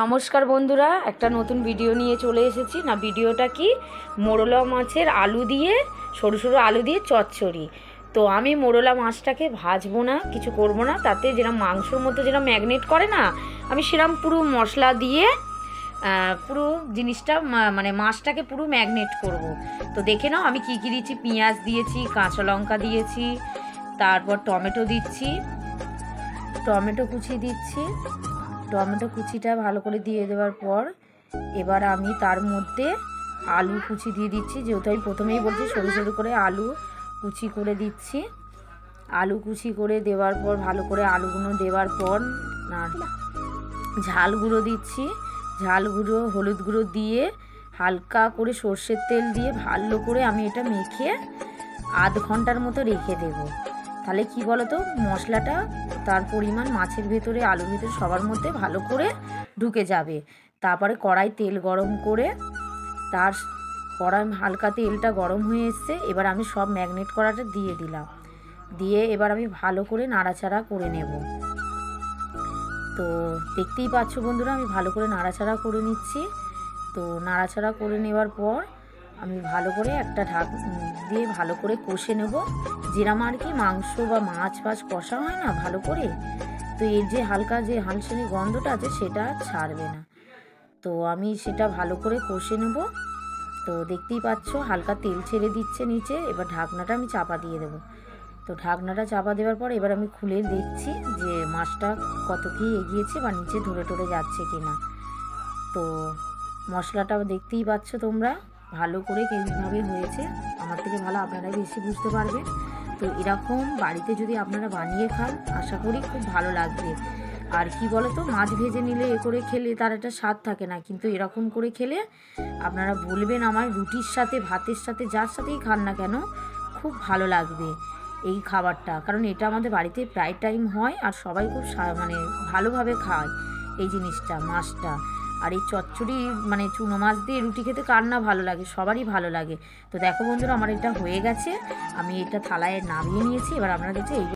নমস্কার বন্ধুরা, একটা নতুন ভিডিও নিয়ে চলে এসেছি। না, ভিডিওটা কি মোরলা মাছের আলু দিয়ে, সরু সরু আলু দিয়ে চচ্চড়ি। তো আমি মোরলা মাছটাকে ভাজবো না, কিছু করব না, তাতে যেরকম মাংসর মতো যেরকম ম্যাগনেট করে না, আমি সেরকম পুরো মশলা দিয়ে পুরো জিনিসটা মানে মাছটাকে পুরো ম্যাগনেট করব। তো দেখে নাও আমি কী কী দিয়েছি। পেঁয়াজ দিয়েছি, কাঁচা লঙ্কা দিয়েছি, তারপর টমেটো দিচ্ছি, টমেটো কুচি দিচ্ছি। টমেটো কুচিটা ভালো করে দিয়ে দেওয়ার পর এবার আমি তার মধ্যে আলু কুচি দিয়ে দিচ্ছি। যেহেতু আমি প্রথমেই বলছি সরু সরু করে আলু কুচি করে দিচ্ছি। আলু কুচি করে দেওয়ার পর ভালো করে আলুগুলো দেওয়ার পর ঝাল গুঁড়ো দিচ্ছি। ঝাল গুঁড়ো, হলুদ গুঁড়ো দিয়ে হালকা করে সর্ষের তেল দিয়ে ভালো করে আমি এটা মেখে আধ ঘন্টার মতো রেখে দেবো। তাহলে কি বলো তো, মশলাটা তার পরিমাণ মাছের ভেতরে, আলুর ভেতরে সবার মধ্যে ভালো করে ঢুকে যাবে। তারপরে কড়াই তেল গরম করে, তার কড়াই হালকা তেলটা গরম হয়ে এসছে, এবার আমি সব ম্যাগনেট করাটা দিয়ে দিলাম। দিয়ে এবার আমি ভালো করে নাড়াচাড়া করে নেব। তো দেখতেই পাচ্ছ বন্ধুরা, আমি ভালো করে নাড়াচাড়া করে নিচ্ছি। তো নাড়াচাড়া করে নেওয়ার পর আমি ভালো করে একটা ঢাক দিয়ে ভালো করে কষে নেব। যেরকম আর কি মাংস বা মাছ ফাছ কষা হয় না ভালো করে, তো এর যে হালকা যে হালসেনি গন্ধটা আছে সেটা ছাড়বে না। তো আমি সেটা ভালো করে কষে নেব। তো দেখতেই পাচ্ছ হালকা তেল ছেড়ে দিচ্ছে নিচে। এবার ঢাকনাটা আমি চাপা দিয়ে দেবো। তো ঢাকনাটা চাপা দেওয়ার পর এবার আমি খুলে দেখছি যে মাছটা কত কী এগিয়েছে বা নিচে ধরে টরে যাচ্ছে কি না। তো মশলাটা দেখতেই পাচ্ছ তোমরা ভালো করে কীভাবে হয়েছে। আমার থেকে ভালো আপনারাই বেশি বুঝতে পারবেন। তো এরকম বাড়িতে যদি আপনারা বানিয়ে খান, আশা করি খুব ভালো লাগবে। আর কি বলো তো, মাছ ভেজে নিলে এ করে খেলে তার একটা স্বাদ থাকে না, কিন্তু এরকম করে খেলে আপনারা বলবেন আমার রুটির সাথে, ভাতের সাথে, যার সাথেই খান না কেন খুব ভালো লাগবে এই খাবারটা। কারণ এটা আমাদের বাড়িতে প্রায় টাইম হয় আর সবাই খুব মানে ভালোভাবে খায় এই জিনিসটা, মাছটা। আর এই চচ্চড়ি মানে চুনো মাছ দিয়ে রুটি খেতে কার না ভালো লাগে, সবারই ভালো লাগে। তো দেখো বন্ধুরা, আমার এটা হয়ে গেছে, আমি এটা থালায় নামিয়ে নিয়েছি। এবার আপনারা দেখছি এই